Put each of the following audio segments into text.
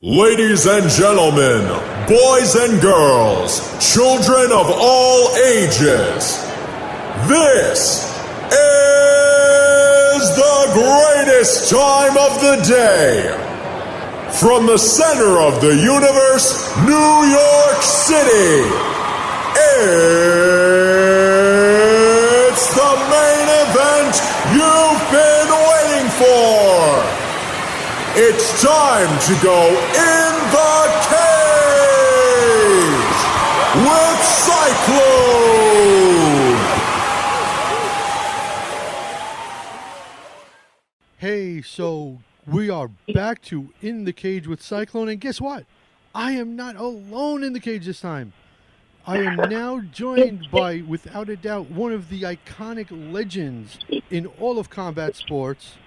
Ladies and gentlemen, boys and girls, children of all ages, this is the greatest time of the day. From the center of the universe, New York City, it's the main event you've been waiting for. It's time to go in the cage with Cyclone. Hey, so we are back to In the Cage with Cyclone, and guess what? I am not alone in the cage this time. I am now joined by, without a doubt, one of the iconic legends in all of combat sports,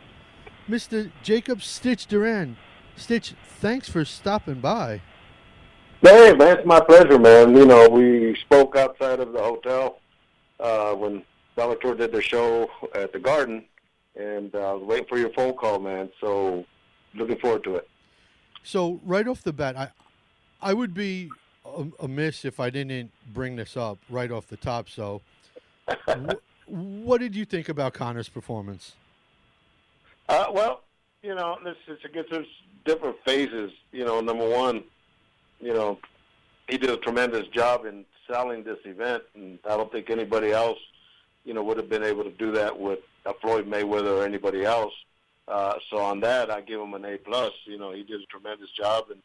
Mr. Jacob Stitch Duran. Stitch, thanks for stopping by. Hey, man, it's my pleasure, man. You know, we spoke outside of the hotel when Bellator did their show at the Garden, and I was waiting for your phone call, man, so looking forward to it. So, right off the bat, I would be amiss if I didn't bring this up right off the top, so what did you think about Conor's performance? Well, you know, I guess there's different phases. You know, number one, you know, he did a tremendous job in selling this event, and I don't think anybody else, you know, would have been able to do that with Floyd Mayweather or anybody else. So on that, I give him an A+. You know, he did a tremendous job, and,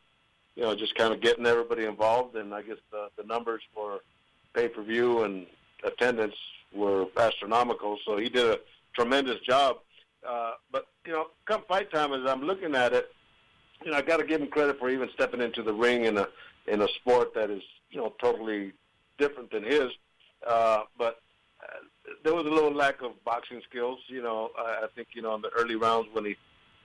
you know, just kind of getting everybody involved. And I guess the numbers for pay-per-view and attendance were astronomical, so he did a tremendous job. But, you know, come fight time, as I'm looking at it, you know, I got to give him credit for even stepping into the ring in a sport that is, you know, totally different than his. But there was a little lack of boxing skills. You know, I think, you know, in the early rounds when he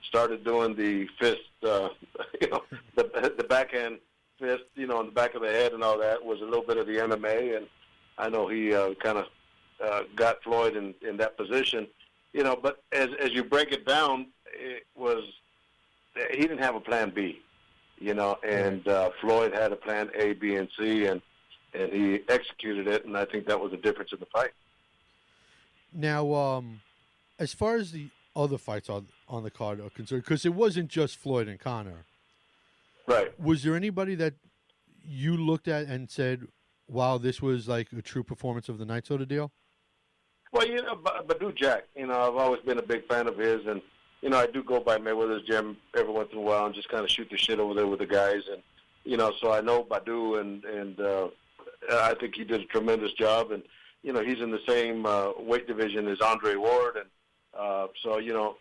started doing the fist, you know, the backhand fist, you know, on the back of the head and all that was a little bit of the MMA. And I know he kind of got Floyd in that position. You know, but as you break it down, it was he didn't have a plan B, you know, and Floyd had a plan A, B, and C, and he executed it, and I think that was the difference in the fight. Now, as far as the other fights on the card are concerned, because it wasn't just Floyd and Conor, right? Was there anybody that you looked at and said, "Wow, this was like a true performance of the night," sort of deal? Well, you know, Badu Jack, you know, I've always been a big fan of his, and, you know, I do go by Mayweather's gym every once in a while and just kind of shoot the shit over there with the guys, and, you know, so I know Badu, and I think he did a tremendous job, and, you know, he's in the same weight division as Andre Ward, and so, you know,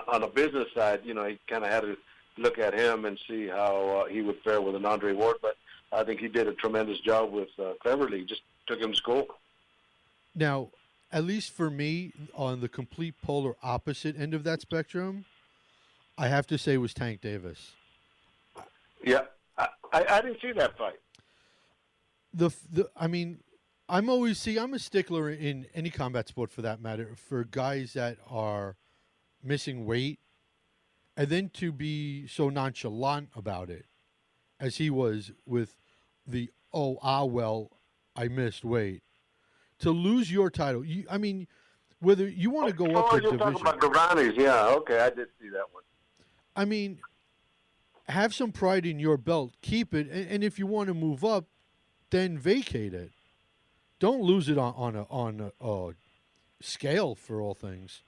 on a business side, you know, he kind of had to look at him and see how he would fare with an Andre Ward, but I think he did a tremendous job with Cleverly, just took him to school. Now, at least for me, on the complete polar opposite end of that spectrum, I have to say was Tank Davis. Yeah, I didn't see that fight. I mean, I'm a stickler in any combat sport for that matter, for guys that are missing weight, and then to be so nonchalant about it, as he was with the, I missed weight. To lose your title, I mean, whether you want to go up the division. Talking about Duran's, yeah, okay, I did see that one. I mean, have some pride in your belt, keep it, and if you want to move up, then vacate it. Don't lose it on a scale for all things.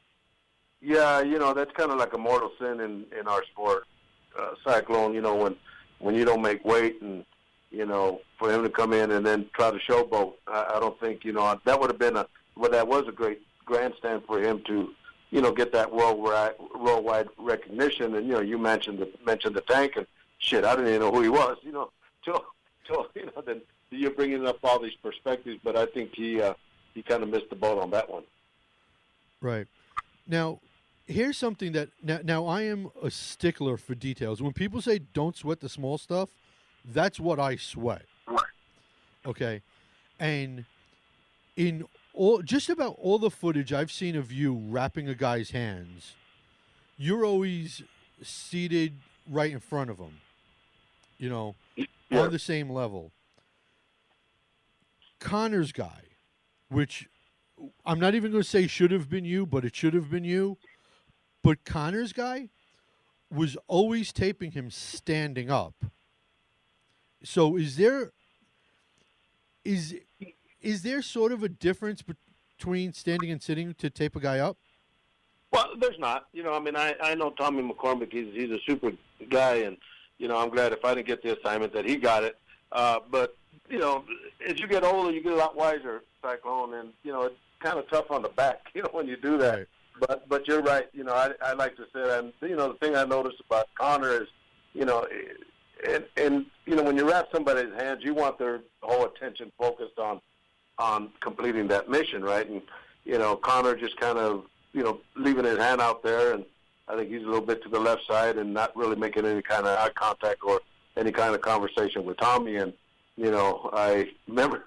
Yeah, you know, that's kind of like a mortal sin in our sport, Cyclone. You know, when you don't make weight, and, you know, for him to come in and then try to showboat, I don't think, you know, that would have been that was a great grandstand for him to, you know, get that worldwide recognition. And, you know, you mentioned the Tank, and shit, I didn't even know who he was, you know, till you know, then you're bringing up all these perspectives, but I think he kind of missed the boat on that one. Right. Now, here's something that now I am a stickler for details. When people say don't sweat the small stuff, that's what I sweat. Okay. And in just about all the footage I've seen of you wrapping a guy's hands, you're always seated right in front of him. on the same level. Conor's guy, which I'm not even going to say should have been you, but it should have been you. But Conor's guy was always taping him standing up. So is there sort of a difference between standing and sitting to tape a guy up? Well, there's not. I know Tommy McCormick. He's a super guy, and I'm glad if I didn't get the assignment that he got it. But as you get older, you get a lot wiser, Cyclone, and it's kind of tough on the back, when you do that. Right. But you're right. I like to say that. And the thing I noticed about Conor is, and when you wrap somebody's hands, you want their whole attention focused on completing that mission, right? And Conor just kind of leaving his hand out there, and I think he's a little bit to the left side and not really making any kind of eye contact or any kind of conversation with Tommy. And I remember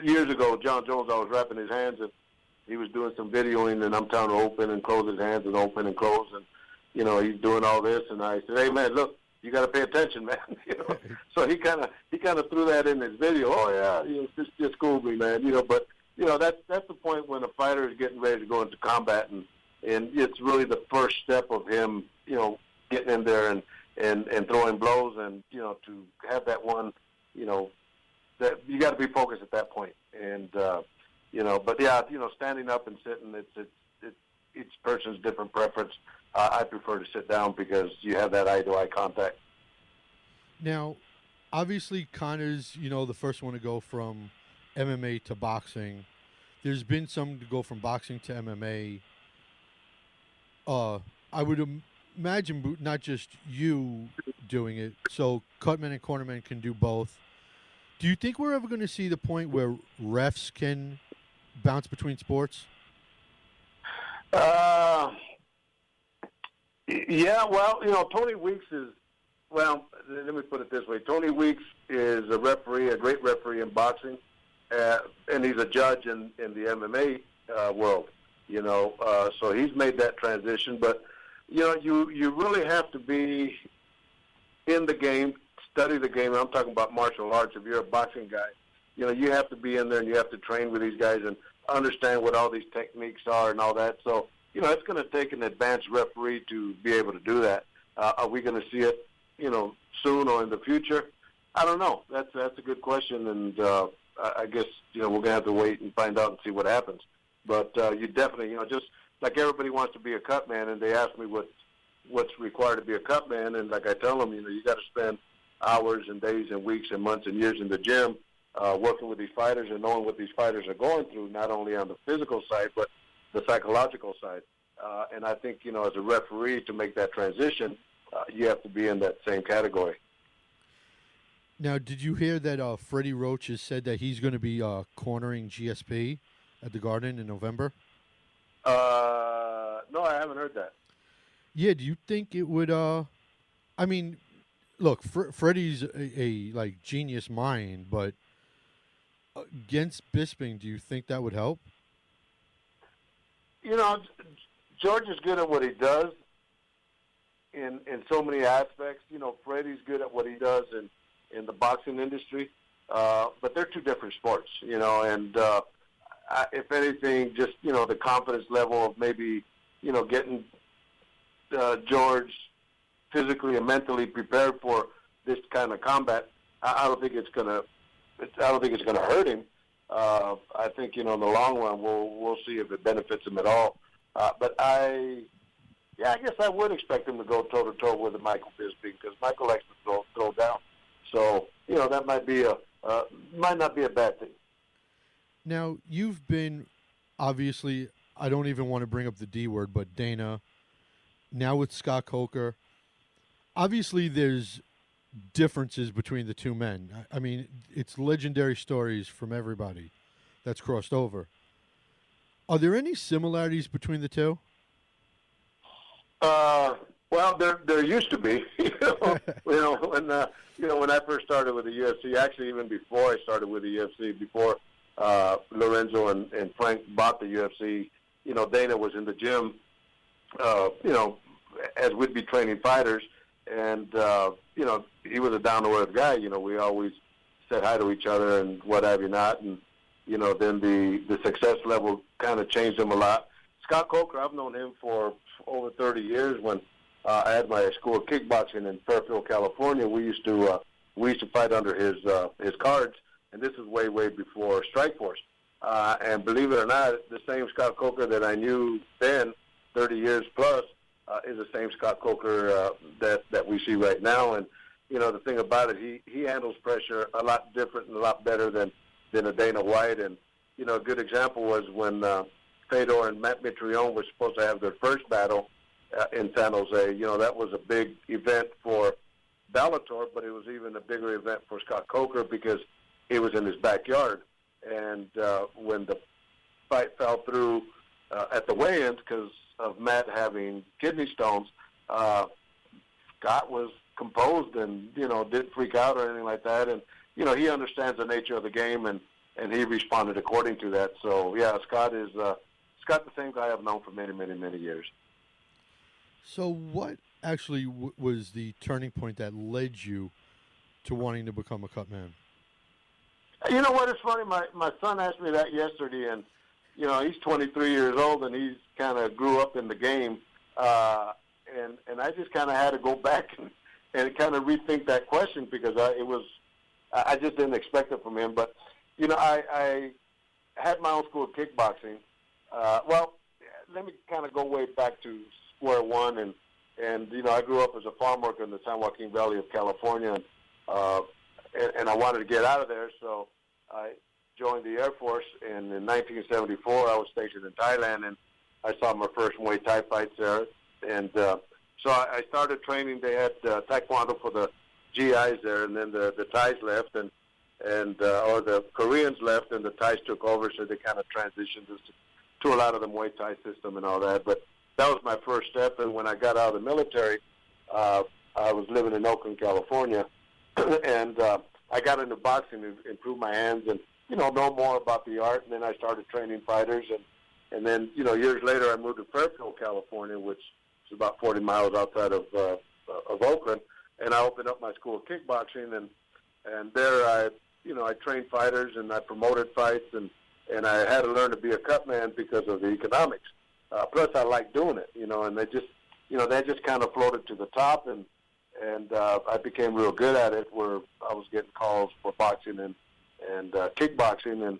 years ago, John Jones always wrapping his hands, and he was doing some videoing, and I'm telling him to open and close his hands and open and close, and he's doing all this, and I said, "Hey man, look, you got to pay attention, man." So he kind of threw that in his video. Oh yeah, just schooled me, man. But that's the point when a fighter is getting ready to go into combat, and it's really the first step of him, getting in there and throwing blows, and to have that one, that you got to be focused at that point. And but yeah, standing up and sitting, it's each person's different preference. I prefer to sit down because you have that eye-to-eye contact. Now, obviously, Conor's, the first one to go from MMA to boxing. There's been some to go from boxing to MMA. I would imagine not just you doing it, so cutman and cornerman can do both. Do you think we're ever going to see the point where refs can bounce between sports? Yeah, well, Tony Weeks is, well, let me put it this way. Tony Weeks is a referee, a great referee in boxing, and he's a judge in the MMA world, so he's made that transition. But, you really have to be in the game, study the game. I'm talking about martial arts. If you're a boxing guy, you have to be in there and you have to train with these guys and understand what all these techniques are and all that. So, it's going to take an advanced referee to be able to do that. Are we going to see it, soon or in the future? I don't know. That's a good question, and I guess we're going to have to wait and find out and see what happens. But you definitely, just like everybody wants to be a cutman, and they ask me what's required to be a cutman, and like I tell them, you got to spend hours and days and weeks and months and years in the gym working with these fighters and knowing what these fighters are going through, not only on the physical side but the psychological side. And I think, as a referee, to make that transition, you have to be in that same category. Now, did you hear that Freddie Roach has said that he's going to be cornering GSP at the Garden in November? No, I haven't heard that. Yeah, do you think it would I mean, look, Freddie's a genius mind, but against Bisping, do you think that would help? George is good at what he does in so many aspects. Freddie's good at what he does in the boxing industry, but they're two different sports, and if anything, just, the confidence level of maybe, getting George physically and mentally prepared for this kind of combat, I don't think it's gonna hurt him. I think, in the long run, we'll see if it benefits him at all. But I guess I would expect him to go toe-to-toe with Michael Bisping, because Michael likes to throw down. So, that might not be a bad thing. Now, you've been, obviously, I don't even want to bring up the D word, but Dana, now with Scott Coker. Obviously, there's differences between the two men. I mean, it's legendary stories from everybody that's crossed over. Are there any similarities between the two? Well, there used to be. When I first started with the UFC, actually even before I started with the UFC, before Lorenzo and Frank bought the UFC, Dana was in the gym, as we'd be training fighters, And, he was a down-to-earth guy. We always said hi to each other and what have you not. And, then the success level kind of changed him a lot. Scott Coker, I've known him for over 30 years. When I had my school of kickboxing in Fairfield, California, we used to fight under his cards, and this is way, way before Strikeforce. And believe it or not, the same Scott Coker that I knew then, 30 years plus, is the same Scott Coker that we see right now. And, the thing about it, he handles pressure a lot different and a lot better than a Dana White. And, a good example was when Fedor and Matt Mitrione were supposed to have their first battle in San Jose. That was a big event for Bellator, but it was even a bigger event for Scott Coker because it was in his backyard. And when the fight fell through at the weigh-ins because of Matt having kidney stones, Scott was composed and, didn't freak out or anything like that. And, he understands the nature of the game, and he responded according to that. So, yeah, Scott is Scott, the same guy I've known for many, many, many years. So what actually was the turning point that led you to wanting to become a cutman? You know what? It's funny. My son asked me that yesterday, and, he's 23 years old, and he's kind of grew up in the game. And I just kind of had to go back and kind of rethink that question because I just didn't expect it from him. But, I had my own school of kickboxing. Well, let me kind of go way back to square one. And I grew up as a farm worker in the San Joaquin Valley of California. And I wanted to get out of there, so I joined the Air Force. And in 1974, I was stationed in Thailand, and I saw my first Muay Thai fights there. And so I started training. They had Taekwondo for the GIs there, and then the Thais left, or the Koreans left, and the Thais took over, so they kind of transitioned us to a lot of the Muay Thai system and all that. But that was my first step, and when I got out of the military, I was living in Oakland, California, and I got into boxing to improve my hands and, know more about the art. And then I started training fighters. And then, years later, I moved to Fairfield, California, which is about 40 miles outside of Oakland. And I opened up my school of kickboxing. And there I trained fighters and I promoted fights. And I had to learn to be a cutman because of the economics. Plus, I liked doing it, and they just kind of floated to the top. And I became real good at it, where I was getting calls for boxing and kickboxing. And,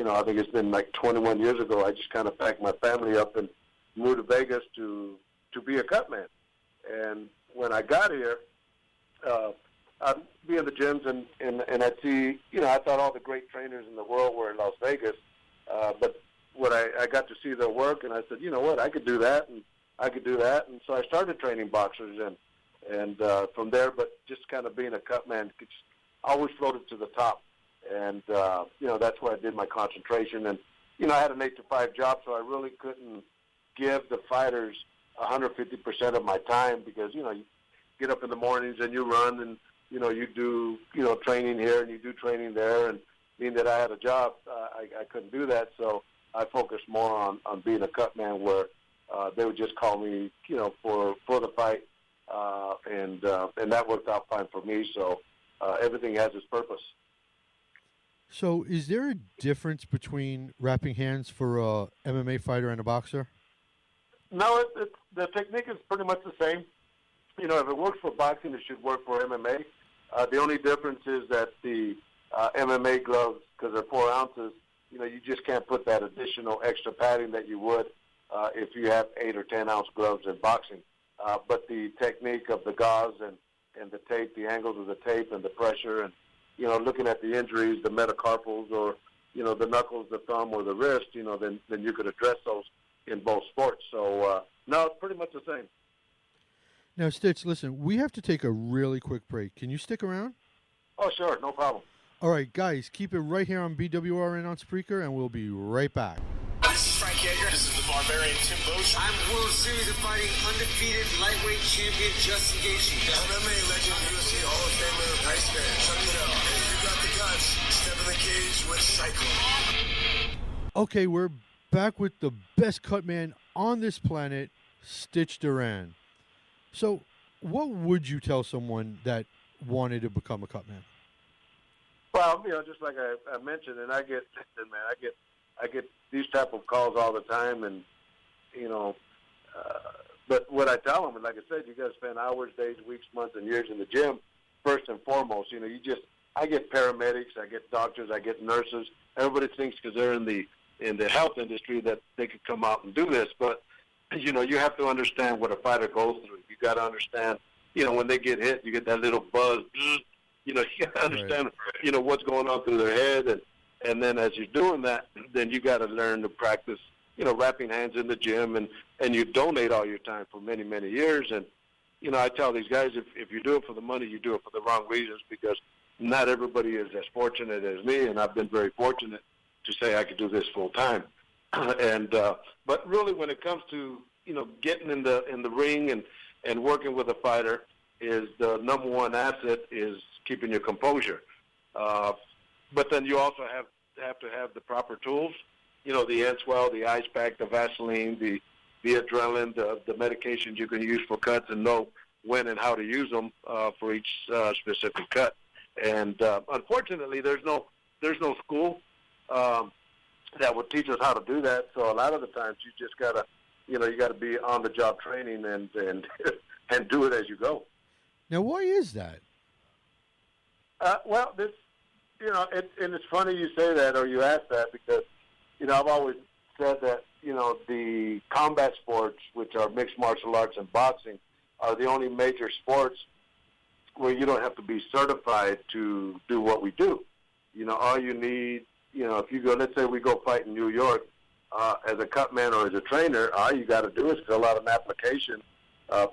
I think it's been like 21 years ago, I just kind of packed my family up and moved to Vegas to be a cutman. And when I got here, I'd be in the gyms and I'd see, I thought all the great trainers in the world were in Las Vegas. But what I got to see their work, and I said, you know what, I could do that, and I could do that. And so I started training boxers, and from there, but just kind of being a cutman, always floated to the top. And, that's where I did my concentration. And, I had an 8-to-5 job, so I really couldn't give the fighters 150% of my time because, you get up in the mornings and you run and, you do, training here and you do training there. And being that I had a job, I couldn't do that. So I focused more on being a cutman where they would just call me, for the fight. And that worked out fine for me. So everything has its purpose. So is there a difference between wrapping hands for a MMA fighter and a boxer? No, the technique is pretty much the same. If it works for boxing, it should work for MMA. The only difference is that the MMA gloves, because they're 4 ounces, you just can't put that additional extra padding that you would if you have 8 or 10 ounce gloves in boxing. But the technique of the gauze and the tape, the angles of the tape and the pressure and, looking at the injuries, the metacarpals or, the knuckles, the thumb or the wrist, then you could address those in both sports. So, no, it's pretty much the same. Now, Stitch, listen, we have to take a really quick break. Can you stick around? Oh, sure, no problem. All right, guys, keep it right here on BWRN on Spreaker, and we'll be right back. This is Frank Edgar. This is the Barbarian Tim Bosch. I'm World Series of Fighting undefeated lightweight champion Justin Gaethje. MMA legend, UFC Hall of Famer, Bisping. Check it out. Hey, you got the guts. Step in the cage with Cyclone. Okay, we're back with the best cut man on this planet, Stitch Duran. So, What would you tell someone that wanted to become a cutman? Well, just like I mentioned, and I get these type of calls all the time, and but what I tell them, and like I said, you got to spend hours, days, weeks, months, and years in the gym. First and foremost, I get paramedics, I get doctors, I get nurses. Everybody thinks because they're in the health industry that they could come out and do this, but you have to understand what a fighter goes through. You got to understand, when they get hit, you get that little buzz. You got to understand, what's going on through their head, and then as you're doing that, then you got to learn to practice, wrapping hands in the gym, and you donate all your time for many, many years. And I tell these guys, if you do it for the money, you do it for the wrong reasons, because not everybody is as fortunate as me, and I've been very fortunate to say I could do this full time. And but really, when it comes to getting in the ring and working with a fighter, is the number one asset is keeping your composure. But then you also have to have the proper tools. The N-Swell, the ice pack, the Vaseline, the adrenaline, the medications you can use for cuts, and know when and how to use them for each specific cut. And unfortunately, there's no school that would teach us how to do that. So a lot of the times, you just gotta you gotta be on the job training and and do it as you go. Now, why is that? Well, this and it's funny you say that or you ask that, because I've always said that the combat sports, which are mixed martial arts and boxing, are the only major sports where you don't have to be certified to do what we do. All you need, if you go, let's say we go fight in New York as a cutman or as a trainer, all you got to do is fill out an application,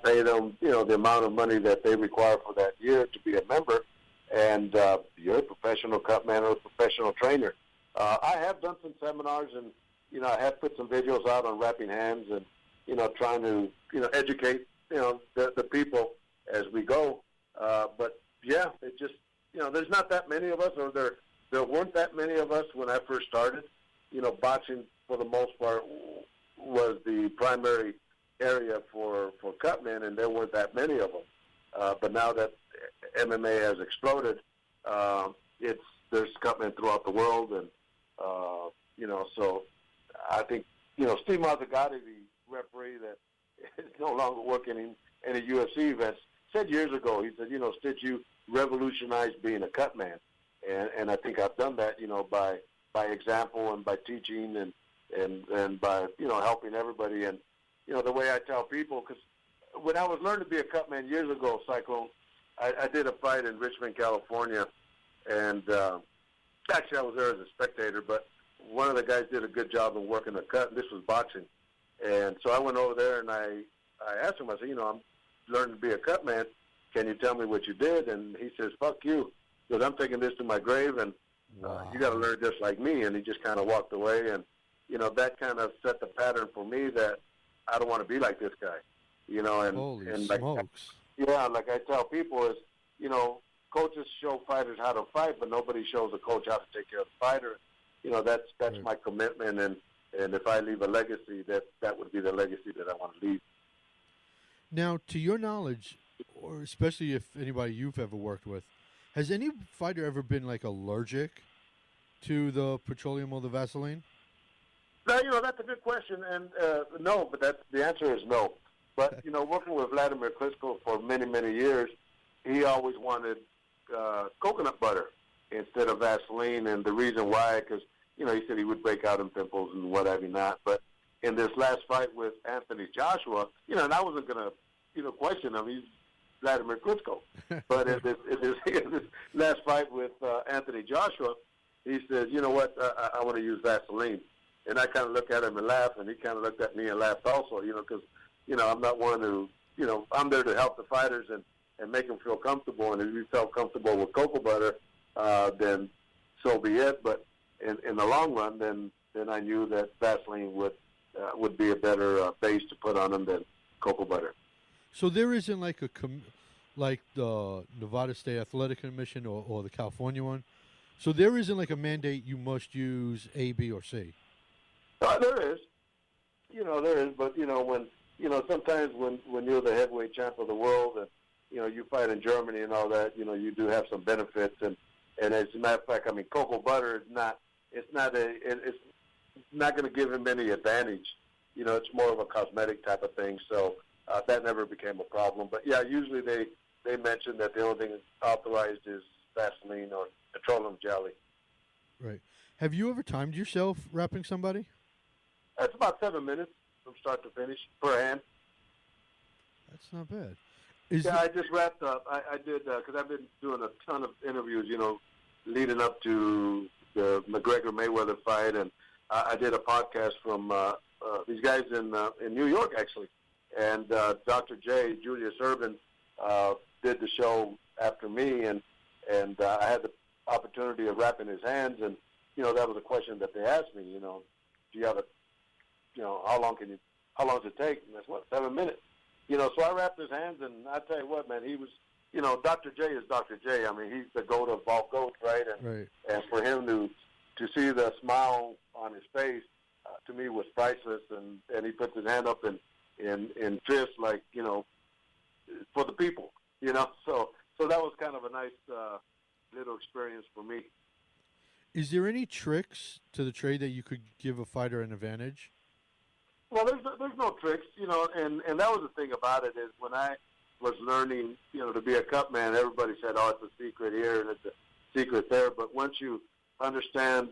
pay them, the amount of money that they require for that year to be a member, and you're a professional cutman or a professional trainer. I have done some seminars, and I have put some videos out on wrapping hands and trying to educate the people as we go. But yeah, it just there's not that many of us, or there weren't that many of us when I first started. Boxing for the most part was the primary area for cutmen, and there weren't that many of them. But now that MMA has exploded, there's cutmen throughout the world, and so I think Steve Mazzagatti, the referee that is no longer working in any UFC events, said years ago, he said, Stitch, you revolutionized being a cutman, and I think I've done that, by example and by teaching and by helping everybody. And the way I tell people, because when I was learning to be a cutman years ago, Cyclone, I did a fight in Richmond, California, and actually I was there as a spectator, but one of the guys did a good job of working the cut, and this was boxing. And so I went over there, and I asked him, I said, I'm learning to be a cutman. Can you tell me what you did? And he says, fuck you, because I'm taking this to my grave, and you got to learn just like me. And he just kind of walked away, and that kind of set the pattern for me that I don't want to be like this guy. And Holy and smokes! like I tell people is, coaches show fighters how to fight, but nobody shows a coach how to take care of the fighter. That's Right. my commitment, and if I leave a legacy, that would be the legacy that I want to leave. Now, to your knowledge, or especially if anybody you've ever worked with, has any fighter ever been allergic to the petroleum or the Vaseline? No, that's a good question, and no, but the answer is no. But working with Vladimir Klitschko for many, many years, he always wanted coconut butter instead of Vaseline, and the reason why, because he said he would break out in pimples and what have you not. But in this last fight with Anthony Joshua, and I wasn't gonna question him. He's Vladimir Klitschko. But in this last fight with Anthony Joshua, he says, you know what, I want to use Vaseline. And I kind of looked at him and laughed, and he kind of looked at me and laughed also, because, I'm not one to, I'm there to help the fighters and make them feel comfortable. And if you felt comfortable with cocoa butter, then so be it. But in the long run, then I knew that Vaseline would be a better base to put on them than cocoa butter. So there isn't like the Nevada State Athletic Commission or the California one. So there isn't like a mandate you must use A, B, or C. There is, there is, but when sometimes when you're the heavyweight champ of the world you fight in Germany and all that, you do have some benefits. And as a matter of fact, I mean, cocoa butter is not going to give him any advantage. It's more of a cosmetic type of thing. So that never became a problem. But yeah, usually they mention that the only thing authorized is Vaseline or petroleum jelly. Right. Have you ever timed yourself wrapping somebody? It's about 7 minutes from start to finish per hand. That's not bad. I just wrapped up. I did, because I've been doing a ton of interviews, leading up to the McGregor-Mayweather fight, and I did a podcast from these guys in New York, actually. And Dr. J, Julius Urban, did the show after me, and I had the opportunity of wrapping his hands, and, that was a question that they asked me, do you have a, how long does it take? And that's 7 minutes. So I wrapped his hands, and I tell you what, man, he was, Dr. J is Dr. J. I mean, he's the goat of all goats, right? And for him to see the smile on his face, to me was priceless. And he puts his hand up in fist, like, for the people, So that was kind of a nice little experience for me. Is there any tricks to the trade that you could give a fighter an advantage? Well, there's no tricks, and that was the thing about it is when I was learning, to be a cutman, everybody said, oh, it's a secret here and it's a secret there. But once you understand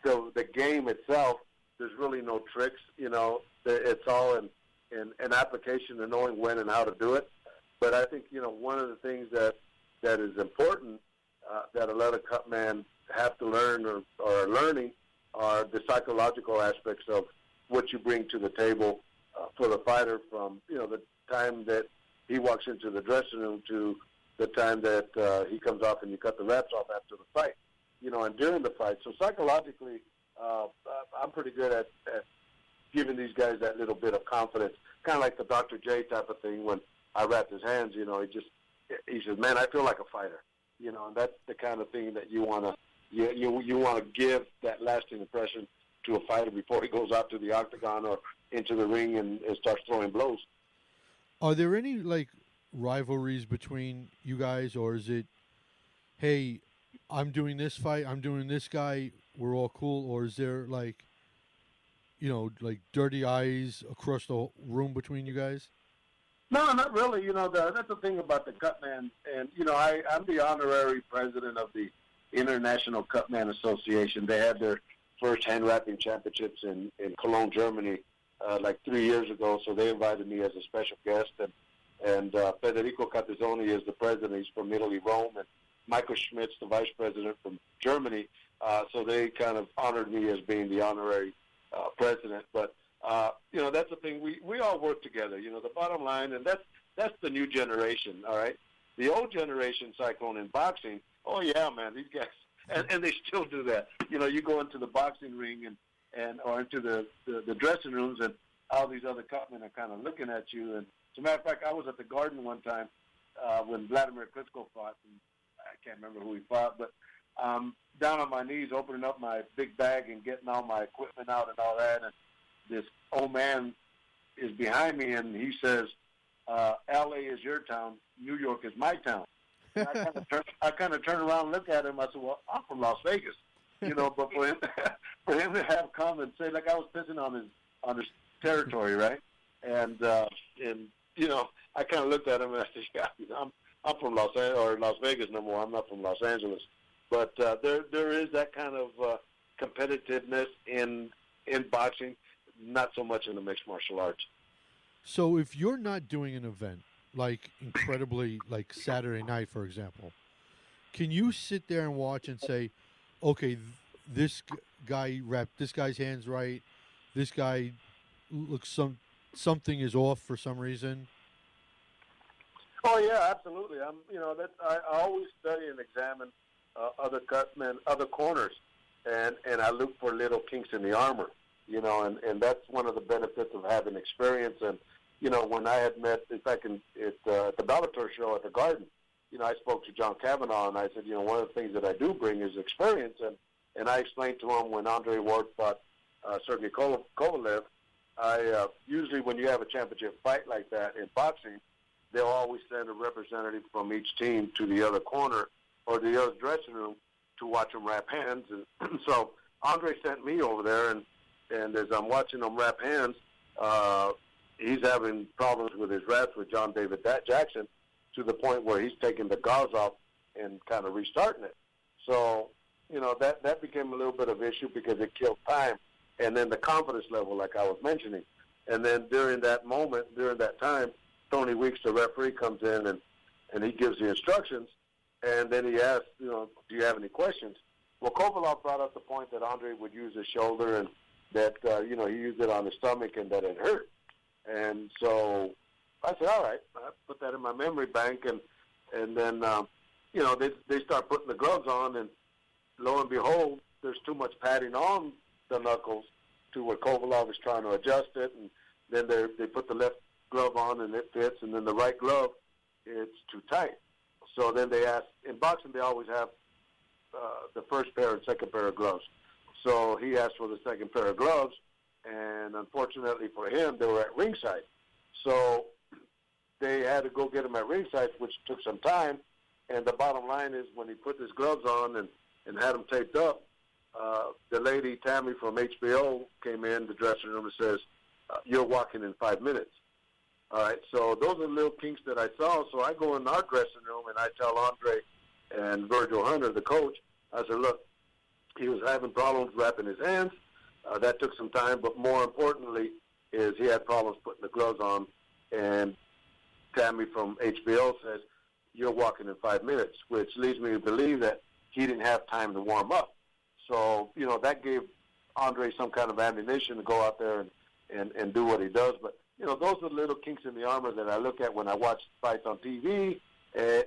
the game itself, there's really no tricks, It's all in application and knowing when and how to do it. But I think, one of the things that is important that a lot of cutmen have to learn or are learning are the psychological aspects of what you bring to the table for the fighter from, the time that he walks into the dressing room to the time that he comes off and you cut the wraps off after the fight, and during the fight. So psychologically, I'm pretty good at giving these guys that little bit of confidence, kind of like the Dr. J type of thing. When I wrapped his hands, he says, man, I feel like a fighter, and that's the kind of thing that you want to give that lasting impression to a fighter before he goes out to the octagon or into the ring and starts throwing blows. Are there any rivalries between you guys, or is it, hey, I'm doing this fight, I'm doing this guy, we're all cool, or is there dirty eyes across the room between you guys? No, not really. That's the thing about the Cutman, and I'm the honorary president of the International Cutman Association. They had their first hand wrapping championships in Cologne, Germany, 3 years ago. So they invited me as a special guest, and Federico Catizoni is the president. He's from Italy, Rome, and Michael Schmitz, the vice president from Germany. So they kind of honored me as being the honorary president. But that's the thing. We all work together. The bottom line, and that's the new generation. All right, the old generation, Cyclone in boxing. Oh yeah, man, these guys. And they still do that. You go into the boxing ring or into the dressing rooms, and all these other cutmen are kind of looking at you. And as a matter of fact, I was at the Garden one time when Vladimir Klitschko fought. And I can't remember who he fought, but down on my knees, opening up my big bag and getting all my equipment out and all that. And this old man is behind me, and he says, "L.A. is your town. New York is my town." I kind of turned around and looked at him. I said, "Well, I'm from Las Vegas, But for him to have come and say, like, I was pissing on his territory, right? And I kind of looked at him and I said, "Yeah, I'm from Las Vegas, number one. I'm not from Los Angeles." But there is that kind of competitiveness in boxing, not so much in the mixed martial arts. So if you're not doing an event, incredibly, Saturday night, for example, can you sit there and watch and say, okay, this guy wrapped this guy's hands right, this guy looks something is off for some reason? Oh yeah, absolutely. I always study and examine other cutmen, other corners, and I look for little kinks in the armor, and that's one of the benefits of having experience. And when I had met, in fact, at the Bellator show at the Garden, I spoke to John Kavanaugh, and I said, one of the things that I do bring is experience. And I explained to him when Andre Ward fought Sergey Kovalev, usually when you have a championship fight like that in boxing, they'll always send a representative from each team to the other corner or the other dressing room to watch them wrap hands. And so Andre sent me over there, and as I'm watching them wrap hands, he's having problems with his wraps with John David Jackson to the point where he's taking the gauze off and kind of restarting it. So, that became a little bit of an issue because it killed time. And then the confidence level, like I was mentioning. And then during that time, Tony Weeks, the referee, comes in and he gives the instructions. And then he asks, do you have any questions? Well, Kovalov brought up the point that Andre would use his shoulder and that, he used it on his stomach and that it hurt. And so I said, all right, I put that in my memory bank. And then, they start putting the gloves on, and lo and behold, there's too much padding on the knuckles to where Kovalov is trying to adjust it. And then they put the left glove on, and it fits. And then the right glove, it's too tight. So then they ask, in boxing, they always have the first pair and second pair of gloves. So he asked for the second pair of gloves, and unfortunately for him, they were at ringside. So they had to go get him at ringside, which took some time. And the bottom line is when he put his gloves on and had them taped up, the lady, Tammy from HBO, came in the dressing room and says, you're walking in 5 minutes. All right, so those are little kinks that I saw. So I go in our dressing room, and I tell Andre and Virgil Hunter, the coach, I said, look, he was having problems wrapping his hands. That took some time, but more importantly is he had problems putting the gloves on. And Tammy from HBO says, you're walking in 5 minutes, which leads me to believe that he didn't have time to warm up. So, that gave Andre some kind of ammunition to go out there and do what he does. But, those are little kinks in the armor that I look at when I watch fights on TV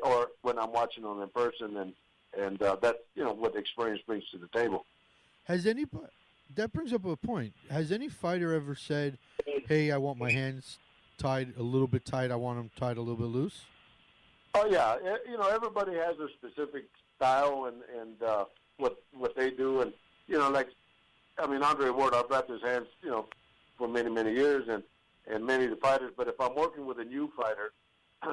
or when I'm watching them in person. And that's, what the experience brings to the table. That brings up a point. Has any fighter ever said, hey, I want my hands tied a little bit tight, I want them tied a little bit loose? Oh, yeah. Everybody has their specific style and what they do. And, Andre Ward, I've wrapped his hands, for many, many years and many of the fighters. But if I'm working with a new fighter,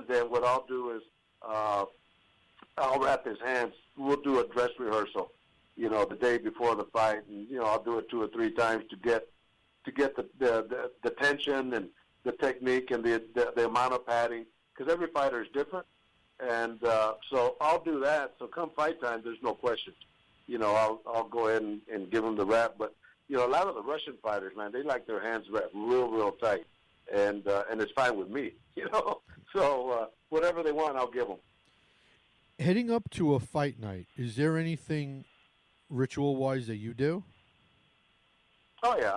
then what I'll do is I'll wrap his hands. We'll do a dress rehearsal, the day before the fight. And, I'll do it 2 or 3 times to get the tension and the technique and the amount of padding, because every fighter is different. And so I'll do that. So come fight time, there's no question. I'll go ahead and give them the wrap. But, a lot of the Russian fighters, man, they like their hands wrapped real, real tight. And it's fine with me, So whatever they want, I'll give them. Heading up to a fight night, is there anything ritual-wise that you do? Oh, yeah.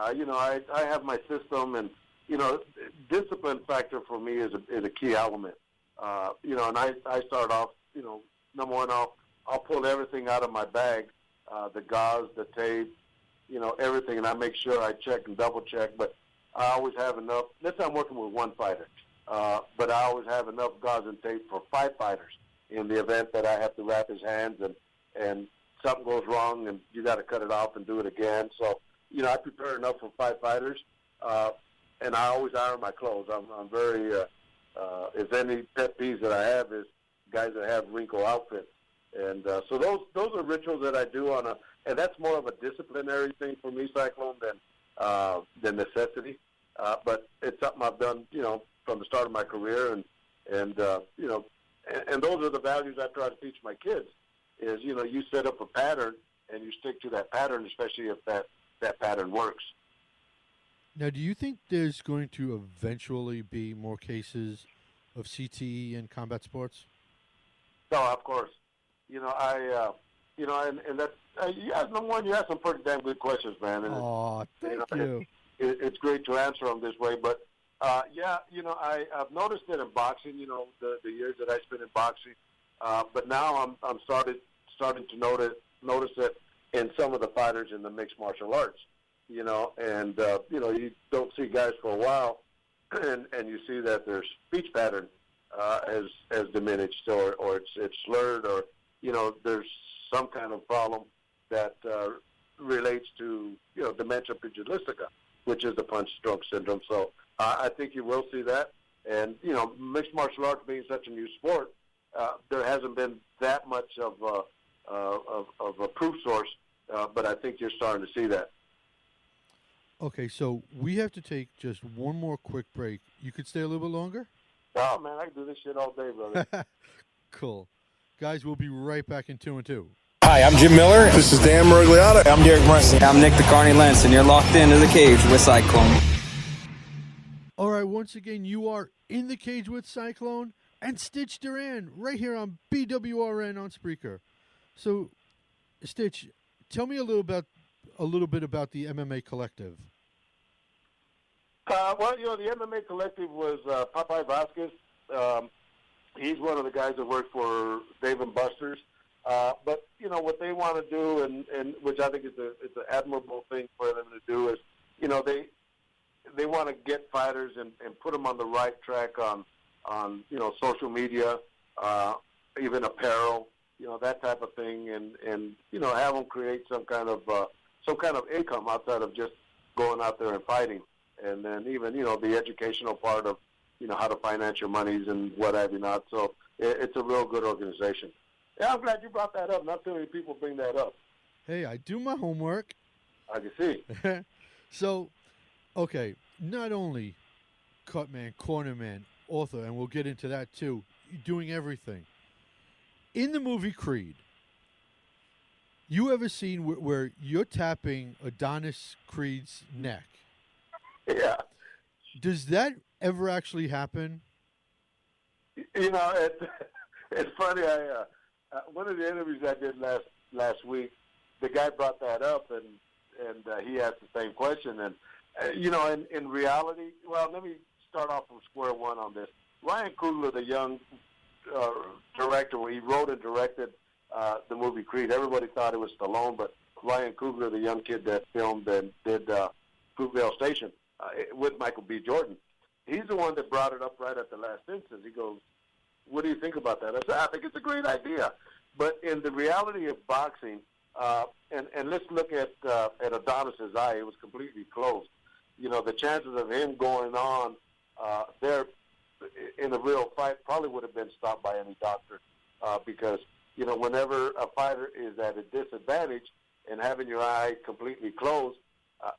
I have my system, and, discipline factor for me is a key element. And I start off, number one, I'll pull everything out of my bag, the gauze, the tape, everything, and I make sure I check and double check. But I always have enough. Let's say I'm working with one fighter, but I always have enough gauze and tape for 5 fighters in the event that I have to wrap his hands and something goes wrong and you got to cut it off and do it again. So, I prepare enough for 5 fighters, and I always iron my clothes. I'm very if any pet peeves that I have is guys that have wrinkle outfits. And so those are rituals that I do and that's more of a disciplinary thing for me, Cyclone, than necessity. But it's something I've done, from the start of my career, and those are the values I try to teach my kids. Is you set up a pattern and you stick to that pattern, especially if that pattern works. Now, do you think there's going to eventually be more cases of CTE in combat sports? No, of course. And that's number one. You ask some pretty damn good questions, man. And thank you. It's great to answer them this way, but I've noticed it in boxing. The years that I spent in boxing, but now I'm starting to notice it in some of the fighters in the mixed martial arts. You don't see guys for a while, and you see that their speech pattern has diminished, or it's slurred, or there's some kind of problem that relates to dementia pugilistica, which is the punch-stroke syndrome. So I think you will see that. And, mixed martial arts being such a new sport, there hasn't been that much of a proof source, but I think you're starting to see that. Okay, so we have to take just one more quick break. You could stay a little bit longer? Oh, man, I can do this shit all day, brother. Cool. Guys, we'll be right back in 2 and 2. Hi, I'm Jim Miller. This is Dan Merigliotta. I'm Derek Brunson. I'm Nick the Carney Lentz, and you're locked into the cage with Cyclone. All right, once again, you are in the cage with Cyclone and Stitch Duran right here on BWRN on Spreaker. So, Stitch, tell me a little bit about the MMA Collective. Well, the MMA Collective was Popeye Vasquez. He's one of the guys that worked for Dave and Buster's. But what they want to do, and which I think it's an admirable thing for them to do, is they want to get fighters and put them on the right track on social media, even apparel, that type of thing, and have them create some kind of income outside of just going out there and fighting, and then even the educational part of how to finance your monies and what have you not. So it's a real good organization. Yeah, I'm glad you brought that up. Not too many people bring that up. Hey, I do my homework. I can see. So, okay, not only cutman, cornerman, author, and we'll get into that too, doing everything. In the movie Creed, you ever seen where you're tapping Adonis Creed's neck? Yeah. Does that ever actually happen? It's funny. One of the interviews I did last week, the guy brought that up, and he asked the same question. And in reality, well, let me start off from square one on this. Ryan Coogler, the young director, where he wrote and directed the movie Creed. Everybody thought it was Stallone, but Ryan Coogler, the young kid that filmed and did Fruitvale Station with Michael B. Jordan, he's the one that brought it up right at the last instance. He goes, "What do you think about that?" I said, "I think it's a great idea." But in the reality of boxing, and let's look at Adonis's eye. It was completely closed. The chances of him going on there in a real fight probably would have been stopped by any doctor, because whenever a fighter is at a disadvantage, and having your eye completely closed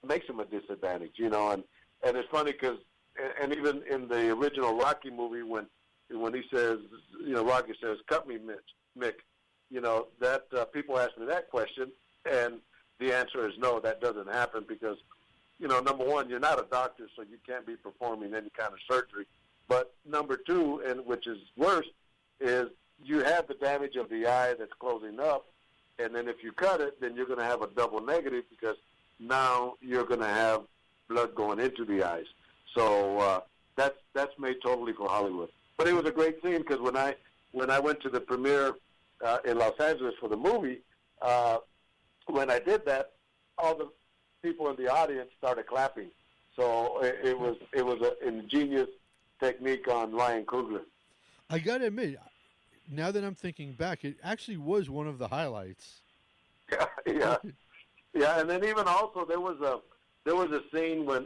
makes him a disadvantage. And it's funny because, and even in the original Rocky movie, when he says, Rocky says, "Cut me, Mick," that people ask me that question, and the answer is no, that doesn't happen because, number one, you're not a doctor, so you can't be performing any kind of surgery. But number two, and which is worse, is you have the damage of the eye that's closing up, and then if you cut it, then you're going to have a double negative because now you're going to have blood going into the eyes. So that's made totally for Hollywood. But it was a great scene because when I went to the premiere in Los Angeles for the movie, when I did that, all the people in the audience started clapping. So it was an ingenious technique on Ryan Coogler. I gotta admit, now that I'm thinking back, it actually was one of the highlights. Yeah. And then even also there was a scene when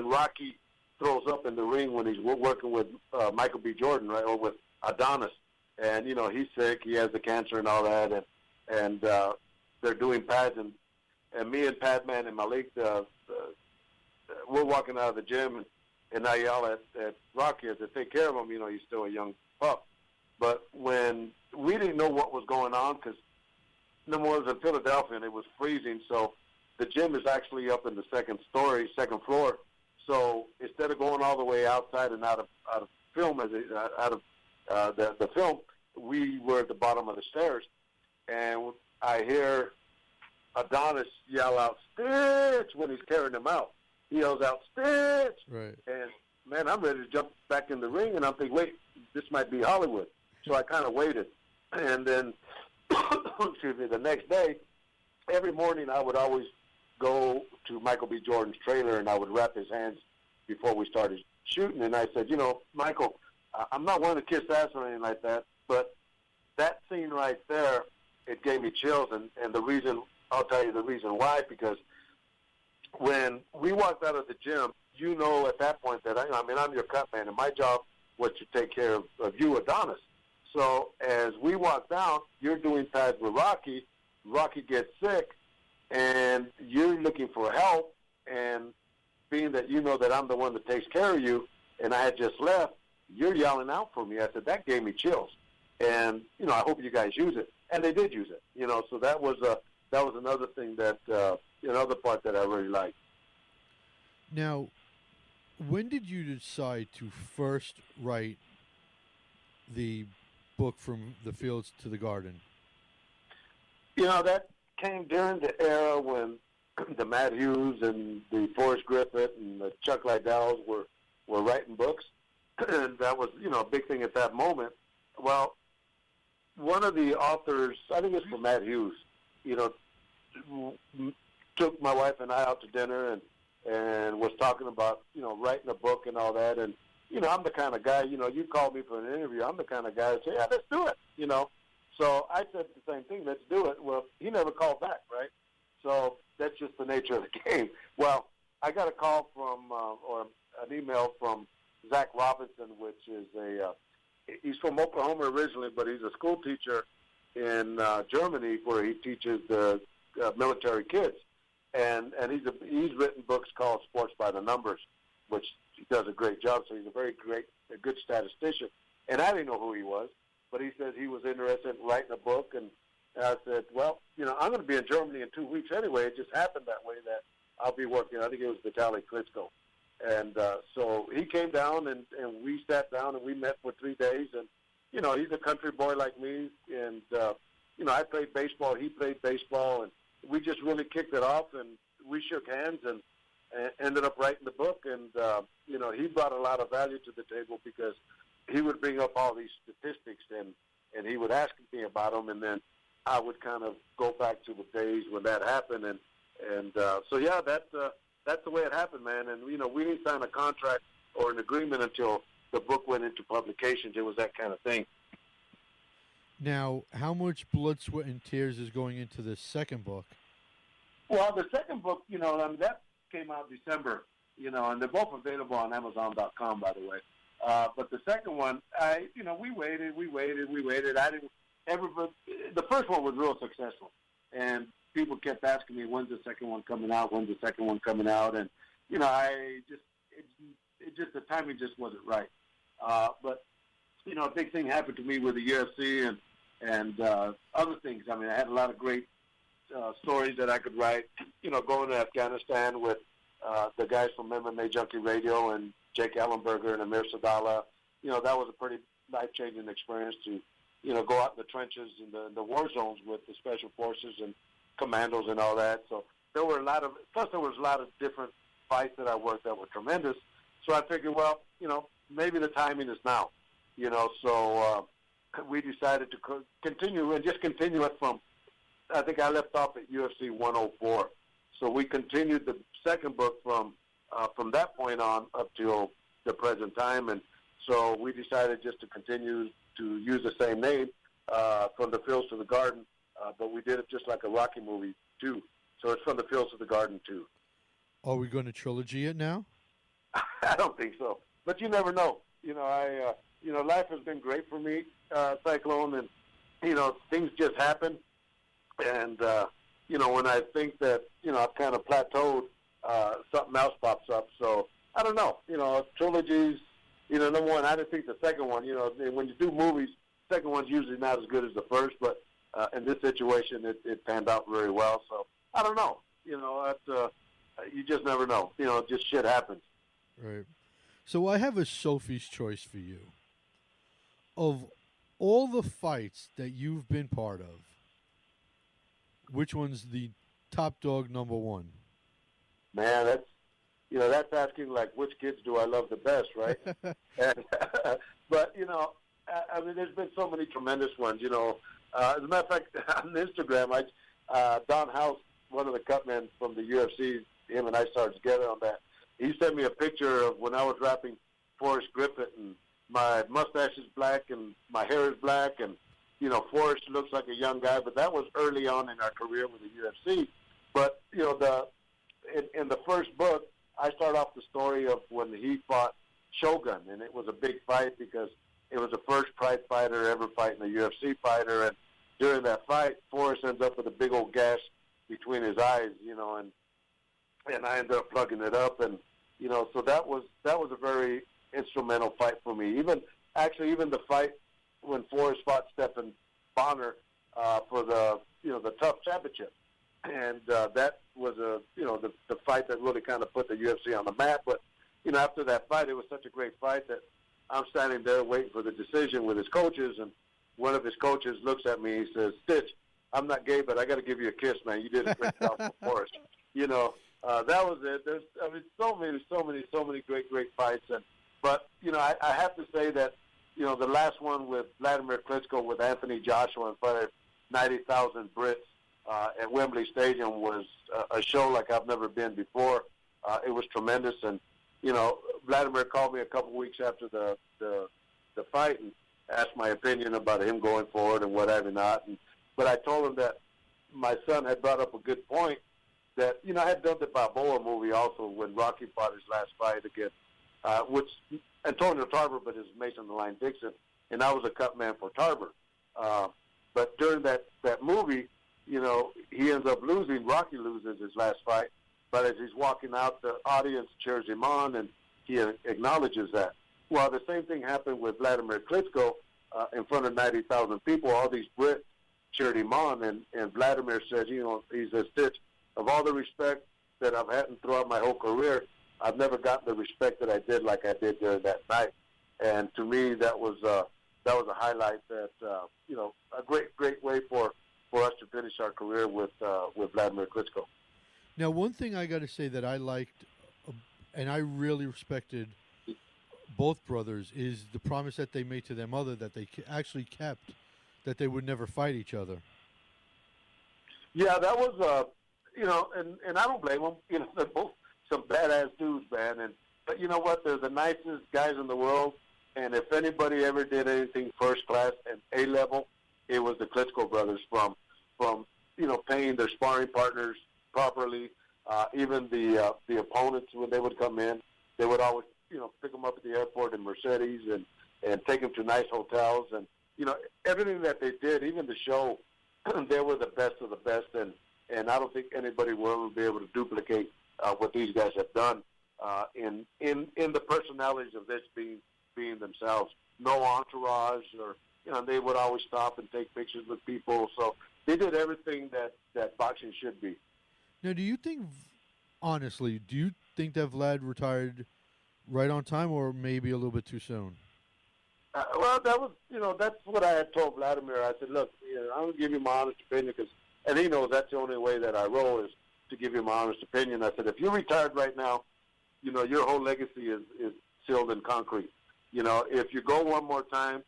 Rocky throws up in the ring when he's working with Michael B. Jordan, right, or with Adonis, and he's sick, he has the cancer and all that, and they're doing pads, and me and Padman and Malik, we're walking out of the gym, and I yell at Rocky as I take care of him. He's still a young pup, but when we didn't know what was going on because number one, it was in Philadelphia and it was freezing, so the gym is actually up in the second floor. So instead of going all the way outside and out of film, the film, we were at the bottom of the stairs, and I hear Adonis yell out, "Stitch!" when he's carrying him out. He yells out, "Stitch!" Right. And man, I'm ready to jump back in the ring, and I'm thinking, wait, this might be Hollywood. So I kind of waited, and then excuse me, the next day, every morning I would always go to Michael B. Jordan's trailer, and I would wrap his hands before we started shooting. And I said, Michael, I'm not one to kiss ass or anything like that, but that scene right there, it gave me chills. And the reason, I'll tell you the reason why, because when we walked out of the gym, you know at that point that, I'm your cutman, and my job was to take care of you, Adonis. So as we walk down, you're doing pads with Rocky. Rocky gets sick, and you're looking for help. And being that you know that I'm the one that takes care of you, and I had just left, you're yelling out for me. I said, that gave me chills. And, I hope you guys use it. And they did use it, so that was another thing that, another part that I really liked. Now, when did you decide to first write the book From the Fields to the Garden? That came during the era when the Matt Hughes and the Forrest Griffith and the Chuck Liddells were writing books. And that was, a big thing at that moment. Well, one of the authors, I think it's from Matt Hughes, took my wife and I out to dinner and was talking about, writing a book and all that. And, I'm the kind of guy, you call me for an interview, I'm the kind of guy that say, yeah, let's do it, So I said the same thing, let's do it. Well, he never called back, right? So that's just the nature of the game. Well, I got a call from, or an email from Zach Robinson, which is he's from Oklahoma originally, but he's a school teacher in Germany where he teaches the military kids. And he's written books called Sports by the Numbers, which he does a great job. So he's a good statistician. And I didn't know who he was, but he said he was interested in writing a book. And I said, well, I'm going to be in Germany in 2 weeks anyway. It just happened that way that I'll be working. I think it was Vitaly Klitschko. And so he came down, and we sat down, and we met for 3 days. And, he's a country boy like me. And, I played baseball. He played baseball. And we just really kicked it off, and we shook hands and ended up writing the book. And, he brought a lot of value to the table because he would bring up all these statistics, and he would ask me about them, and then I would kind of go back to the days when that happened. And so, yeah, that's the way it happened, man. And, we didn't sign a contract or an agreement until the book went into publications. It was that kind of thing. Now, how much blood, sweat, and tears is going into the second book? Well, the second book, that came out December, and they're both available on Amazon.com, by the way. But the second one, we waited. The first one was real successful, and people kept asking me, when's the second one coming out? And, the timing just wasn't right. But, a big thing happened to me with the UFC and other things. I had a lot of great stories that I could write, going to Afghanistan with the guys from MMA Junkie Radio and Jake Ellenberger and Amir Sadala. That was a pretty life-changing experience to, go out in the trenches in the war zones with the special forces and commandos and all that. So there was a lot of different fights that I worked that were tremendous. So I figured, well, maybe the timing is now, so we decided to continue and just continue it from, I think I left off at UFC 104. So we continued the second book from that point on up till the present time. And so we decided just to continue to use the same name, From the Fields to the Garden, but we did it just like a Rocky movie, too. So it's From the Fields to the Garden, too. Are we going to trilogy it now? I don't think so. But you never know. Life has been great for me, Cyclone, and, things just happen. And, when I think that, I've kind of plateaued, something else pops up. So, I don't know. Trilogies, number one, I didn't think the second one, when you do movies, the second one's usually not as good as the first. But in this situation, it panned out very well. So, I don't know. You just never know. Just shit happens. Right. So I have a Sophie's choice for you. Of all the fights that you've been part of, which one's the top dog number one? Man, that's asking like which kids do I love the best, right? But there's been so many tremendous ones. As a matter of fact, on Instagram, Don House, one of the cutmen from the UFC, him and I started together on that. He sent me a picture of when I was rapping Forrest Griffith, and my mustache is black and my hair is black, and Forrest looks like a young guy, but that was early on in our career with the UFC. But in the first book, I start off the story of when he fought Shogun, and it was a big fight because it was the first Pride fighter ever fighting a UFC fighter, and during that fight, Forrest ends up with a big old gash between his eyes, and I ended up plugging it up, and so that was a very instrumental fight for me. Even the fight when Forrest fought Stephan Bonner for the Tough Championship, and that was the fight that really kind of put the UFC on the map. But after that fight, it was such a great fight that I'm standing there waiting for the decision with his coaches, and one of his coaches looks at me. He says, "Stitch, I'm not gay, but I got to give you a kiss, man. You did a great job for Forrest." That was it. There's, so many great fights, but I have to say that the last one with Vladimir Klitschko with Anthony Joshua in front of 90,000 Brits at Wembley Stadium was a show like I've never been before. It was tremendous, and Vladimir called me a couple weeks after the fight and asked my opinion about him going forward and what have you not. But I told him that my son had brought up a good point, that I had done the Balboa movie also when Rocky fought his last fight against which Antonio Tarver, but his Mason the Lion Dixon, and I was a cut man for Tarver. But during that movie, he ends up losing. Rocky loses his last fight, but as he's walking out, the audience cheers him on, and he acknowledges that. Well, the same thing happened with Vladimir Klitschko in front of 90,000 people. All these Brits cheered him on, and Vladimir says, he says, "Stitch, of all the respect that I've had throughout my whole career, I've never gotten the respect that I did like I did during that night." And to me, that was a highlight that a great way for us to finish our career with Vladimir Klitschko. Now, one thing I got to say that I liked, and I really respected both brothers, is the promise that they made to their mother that they actually kept, that they would never fight each other. Yeah, that was and I don't blame them. They're both some badass dudes, man. But you know what? They're the nicest guys in the world. And if anybody ever did anything first class and A level, it was the Klitschko brothers. From paying their sparring partners properly, even the opponents when they would come in, they would always pick them up at the airport in Mercedes and take them to nice hotels, and everything that they did, even the show, they were the best of the best. And I don't think anybody will ever be able to duplicate what these guys have done in the personalities of this being themselves. No entourage, or they would always stop and take pictures with people. So they did everything that boxing should be. Now, do you think that Vlad retired right on time, or maybe a little bit too soon? Well, that was that's what I had told Vladimir. I said, look, I'm gonna give you my honest opinion, and he knows that's the only way that I roll is to give you my honest opinion. I said, if you're retired right now, your whole legacy is sealed in concrete. If you go one more time,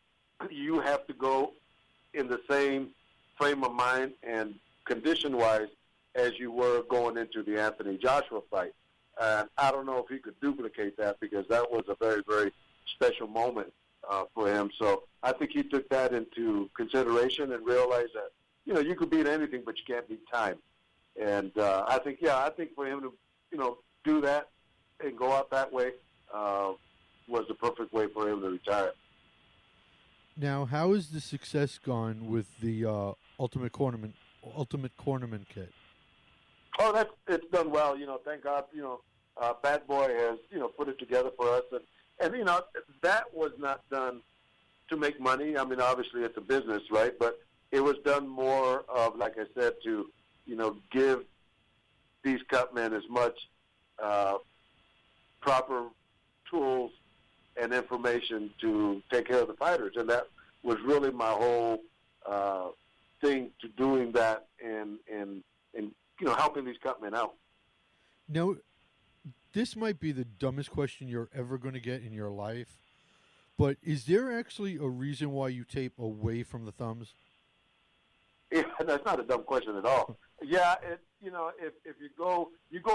you have to go in the same frame of mind and condition-wise as you were going into the Anthony Joshua fight. And I don't know if he could duplicate that, because that was a very, very special moment for him. So I think he took that into consideration and realized that, you could beat anything, but you can't beat time. And I think for him to, do that and go out that way was the perfect way for him to retire. Now, how has the success gone with the Ultimate Cornerman kit? Oh, it's done well. Thank God. Bad Boy has put it together for us, and that was not done to make money. I mean, obviously it's a business, right? But it was done more of, like I said, to give these cutmen as much proper tools and information to take care of the fighters, and that was really my whole thing to doing that and helping these cutmen out. Now, this might be the dumbest question you're ever going to get in your life, but is there actually a reason why you tape away from the thumbs? Yeah, that's not a dumb question at all. Yeah, if you go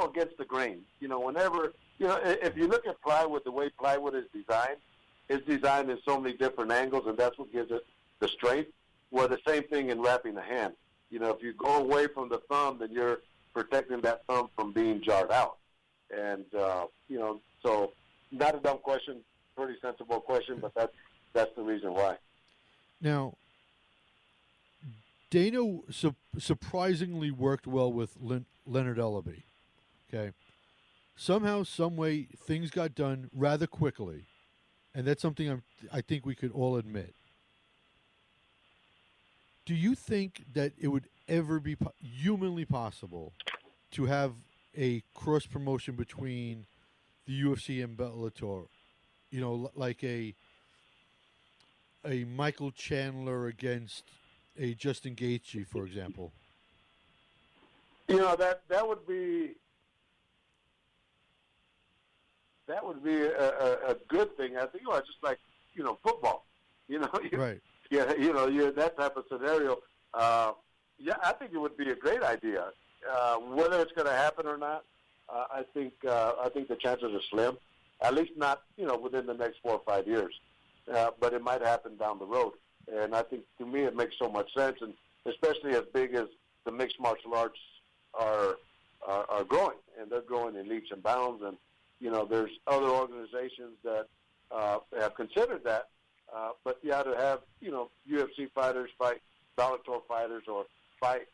against the grain. Whenever if you look at plywood, the way plywood is designed, it's designed in so many different angles, and that's what gives it the strength. Well, the same thing in wrapping the hand. If you go away from the thumb, then you're protecting that thumb from being jarred out. And so not a dumb question, pretty sensible question, but that's the reason why. Now, Dana surprisingly worked well with Leonard Ellaby. Okay, somehow, some way, things got done rather quickly, and that's something I think we could all admit. Do you think that it would ever be humanly possible to have a cross promotion between the UFC and Bellator? You know, like a Michael Chandler against a Justin Gaethje, for example. That would be a good thing. I think just like football. Right. Yeah, you're that type of scenario. I think it would be a great idea. Whether it's going to happen or not, I think the chances are slim. At least not within the next 4 or 5 years. But it might happen down the road. And I think, to me, it makes so much sense, and especially as big as the mixed martial arts are growing, and they're growing in leaps and bounds. And there's other organizations that have considered that. But to have UFC fighters fight Bellator fighters, or fight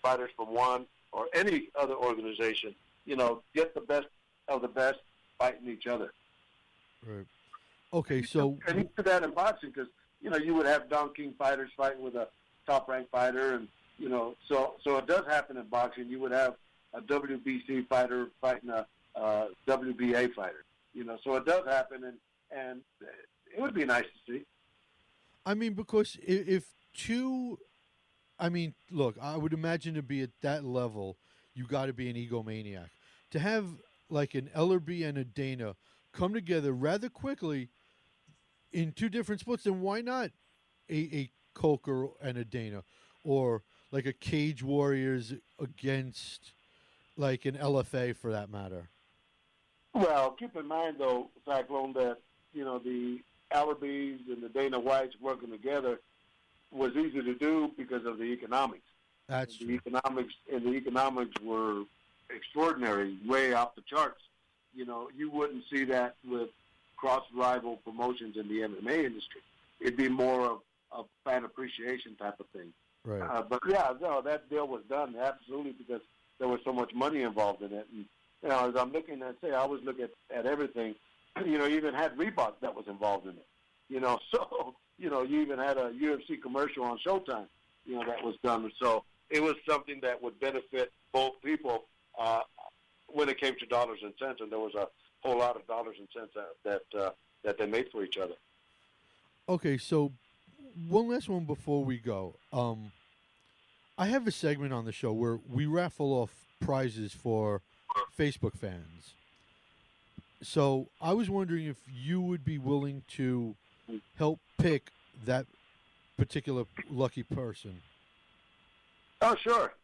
fighters from one or any other organization, get the best of the best fighting each other. Right. Okay, so and you do that in boxing, because you would have Don King fighters fighting with a top-ranked fighter, and so it does happen in boxing. You would have a WBC fighter fighting a WBA fighter. So it does happen, and it would be nice to see. I mean, because if two, look, I would imagine to be at that level, you got to be an egomaniac. To have like an Ellerby and a Dana come together rather quickly in two different sports, then why not a Coker and a Dana, or like a Cage Warriors against like an LFA, for that matter? Well, keep in mind though, Cyclone, that the Allerbys and the Dana Whites working together was easy to do because of the economics. That's true. The economics were extraordinary, way off the charts. You wouldn't see that with cross-rival promotions in the MMA industry. It'd be more of fan appreciation type of thing. Right. But that deal was done absolutely because there was so much money involved in it. And as I'm looking at, I always look at everything. You even had Reebok that was involved in it. So you even had a UFC commercial on Showtime. That was done. So it was something that would benefit both people when it came to dollars and cents, and there was a whole lot of dollars and cents that they made for each other. Okay, so one last one before we go. I have a segment on the show where we raffle off prizes for Facebook fans. So I was wondering if you would be willing to help pick that particular lucky person. Oh, sure.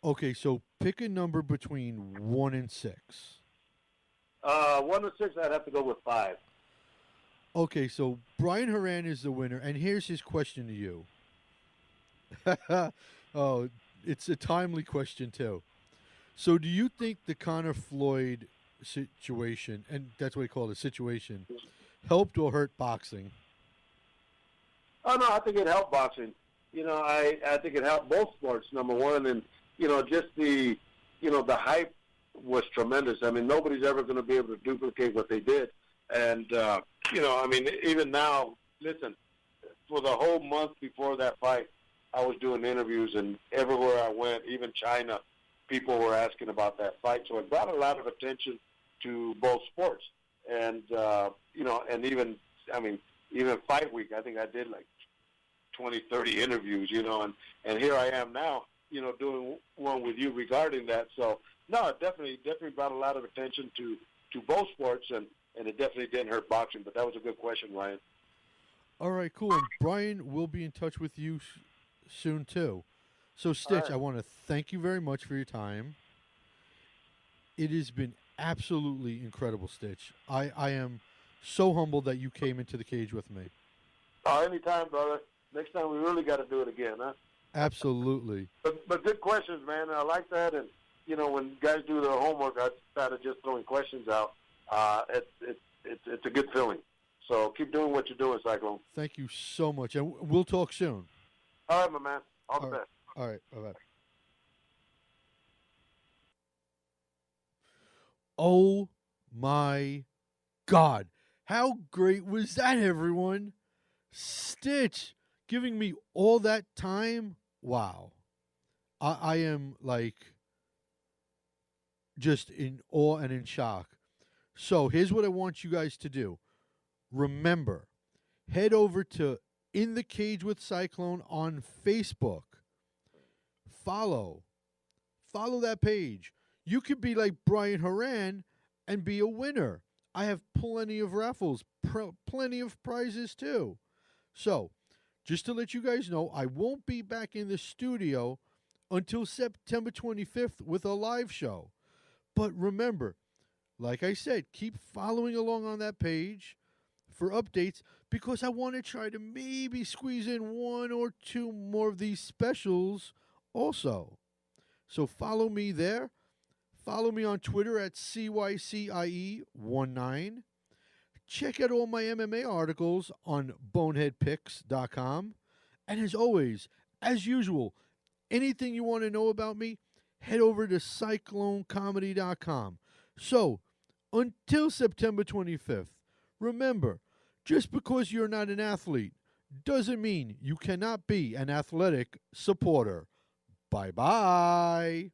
Okay, so pick a number between 1 and 6. 1 and 6, I'd have to go with 5. Okay, so Brian Horan is the winner, and here's his question to you. Oh, it's a timely question, too. So do you think the Conor Floyd situation, and that's what he called it, situation, helped or hurt boxing? Oh, no, I think it helped boxing. I think it helped both sports, number one, and, just the hype was tremendous. Nobody's ever going to be able to duplicate what they did. And, even now, listen, for the whole month before that fight, I was doing interviews, and everywhere I went, even China, people were asking about that fight. So it brought a lot of attention to both sports. And, and even Fight Week, I think I did like 20, 30 interviews, and here I am now, doing one with you regarding that. So, no, it definitely brought a lot of attention to both sports, and it definitely didn't hurt boxing. But that was a good question, Ryan. All right, cool. And Brian will be in touch with you soon, too. So, Stitch, right. I want to thank you very much for your time. It has been absolutely incredible, Stitch. I am so humbled that you came into the cage with me. Oh, anytime, brother. Next time we really got to do it again, huh? Absolutely. But good questions, man. I like that, and when guys do their homework outside of just throwing questions out, it's a good feeling. So keep doing what you're doing, Cyclone. Thank you so much, and we'll talk soon. All right, my man. All the best. All right, bye-bye. Oh, my God. How great was that, everyone? Stitch giving me all that time. Wow. I am, just in awe and in shock. So here's what I want you guys to do. Remember, head over to In the Cage with Cyclone on Facebook. Follow that page. You could be like Brian Horan and be a winner. I have plenty of raffles, plenty of prizes too. So, just to let you guys know, I won't be back in the studio until September 25th with a live show. But remember, like I said, keep following along on that page for updates, because I want to try to maybe squeeze in 1 or 2 more of these specials also. So follow me there. Follow me on Twitter at CYCIE19. Check out all my MMA articles on boneheadpicks.com. And as always, as usual, anything you want to know about me, head over to cyclonecomedy.com. So, until September 25th, remember, just because you're not an athlete doesn't mean you cannot be an athletic supporter. Bye-bye.